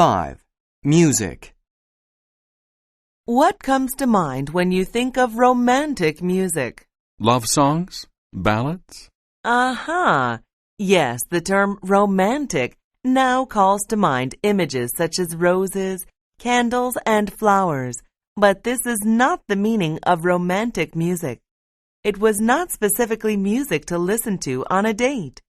5. Music. What comes to mind when you think of romantic music? Love songs? Ballads? Aha! Yes, the term romantic now calls to mind images such as roses, candles, and flowers, but this is not the meaning of romantic music. It was not specifically music to listen to on a date.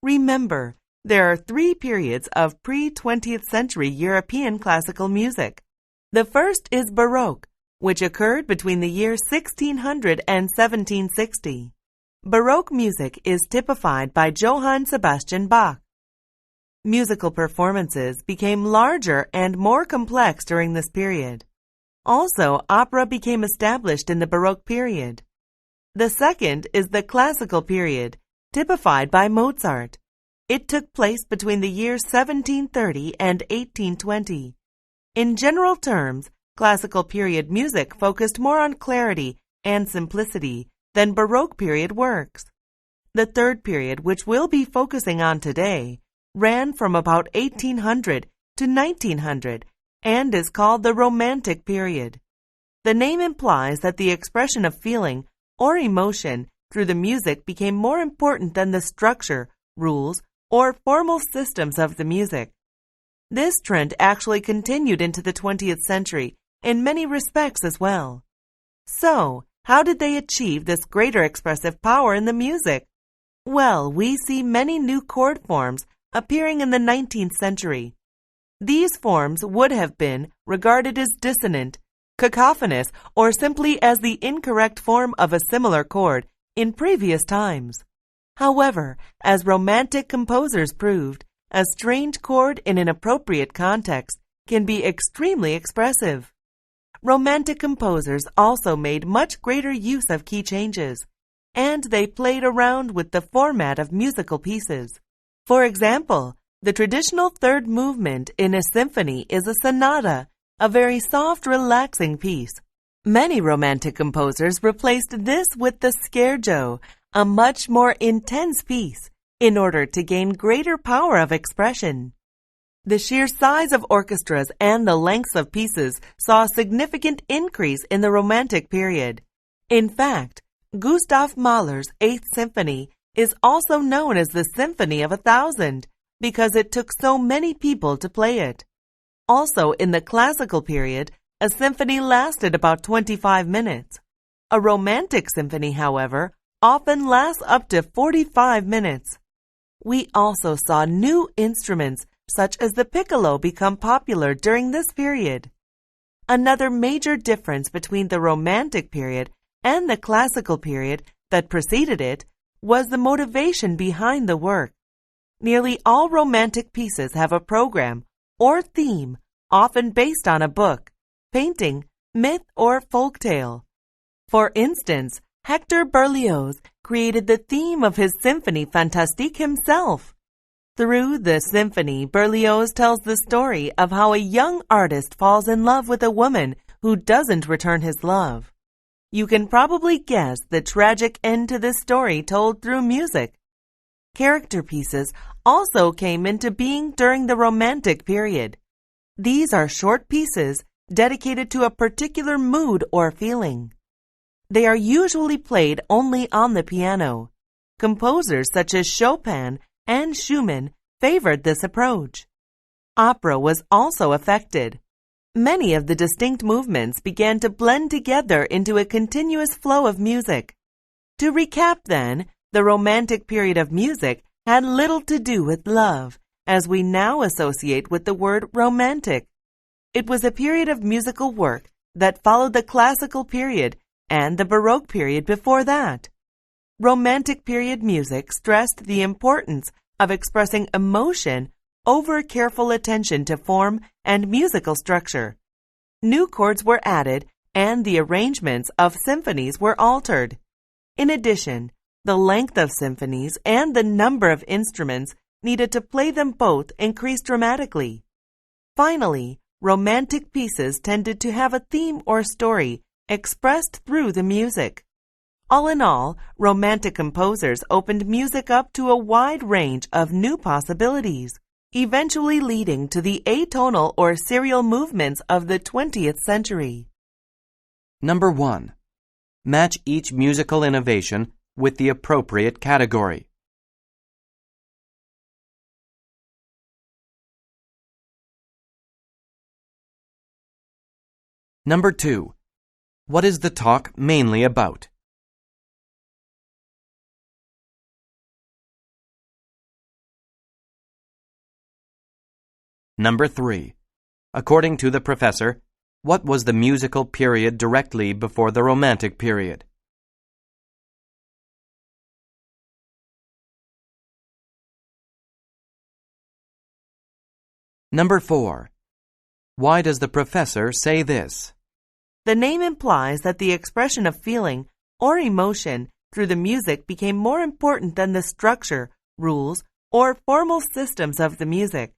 Remember, there are 3 periods of pre-20th century European classical music. The first is Baroque, which occurred between the years 1600 and 1760. Baroque music is typified by Johann Sebastian Bach. Musical performances became larger and more complex during this period. Also, opera became established in the Baroque period. The second is the classical period, typified by Mozart. It took place between the years 1730 and 1820. In general terms, classical period music focused more on clarity and simplicity than Baroque period works. The third period, which we'll be focusing on today, ran from about 1800 to 1900 and is called the Romantic period. The name implies that the expression of feeling or emotion through the music became more important than the structure, rules, or formal systems of the music. This trend actually continued into the 20th century in many respects as well. So, how did they achieve this greater expressive power in the music? Well, we see many new chord forms appearing in the 19th century. These forms would have been regarded as dissonant, cacophonous, or simply as the incorrect form of a similar chord in previous times. However, as Romantic composers proved, a strange chord in an appropriate context can be extremely expressive. Romantic composers also made much greater use of key changes, and they played around with the format of musical pieces. For example, the traditional third movement in a symphony is a sonata, a very soft, relaxing piece. Many Romantic composers replaced this with the scherzo, a much more intense piece, in order to gain greater power of expression. The sheer size of orchestras and the lengths of pieces saw a significant increase in the Romantic period. In fact, Gustav Mahler's 8th Symphony is also known as the Symphony of 1,000 because it took so many people to play it. Also, in the classical period, a symphony lasted about 25 minutes. A Romantic symphony, however, often lasts up to 45 minutes. We also saw new instruments such as the piccolo become popular during this period. Another major difference between the Romantic period and the classical period that preceded it was the motivation behind the work. Nearly all Romantic pieces have a program or theme, often based on a book, painting, myth, or folktale. For instance, Hector Berlioz created the theme of his Symphonie Fantastique himself. Through the symphony, Berlioz tells the story of how a young artist falls in love with a woman who doesn't return his love. You can probably guess the tragic end to this story told through music. Character pieces also came into being during the Romantic period. These are short pieces dedicated to a particular mood or feeling. They are usually played only on the piano. Composers such as Chopin and Schumann favored this approach. Opera was also affected. Many of the distinct movements began to blend together into a continuous flow of music. To recap then, the Romantic period of music had little to do with love, as we now associate with the word romantic. It was a period of musical work that followed the classical period and the Baroque period before that. Romantic period music stressed the importance of expressing emotion over careful attention to form and musical structure. New chords were added and the arrangements of symphonies were altered. In addition, the length of symphonies and the number of instruments needed to play them both increased dramatically. Finally, Romantic pieces tended to have a theme or story expressed through the music. All in all, Romantic composers opened music up to a wide range of new possibilities. eventually leading to the atonal or serial movements of the 20th century. Number 1. Match each musical innovation with the appropriate category. Number 2. What is the talk mainly about? Number 3. According to the professor, what was the musical period directly before the Romantic period? Number 4. Why does the professor say this? The name implies that the expression of feeling or emotion through the music became more important than the structure, rules, or formal systems of the music.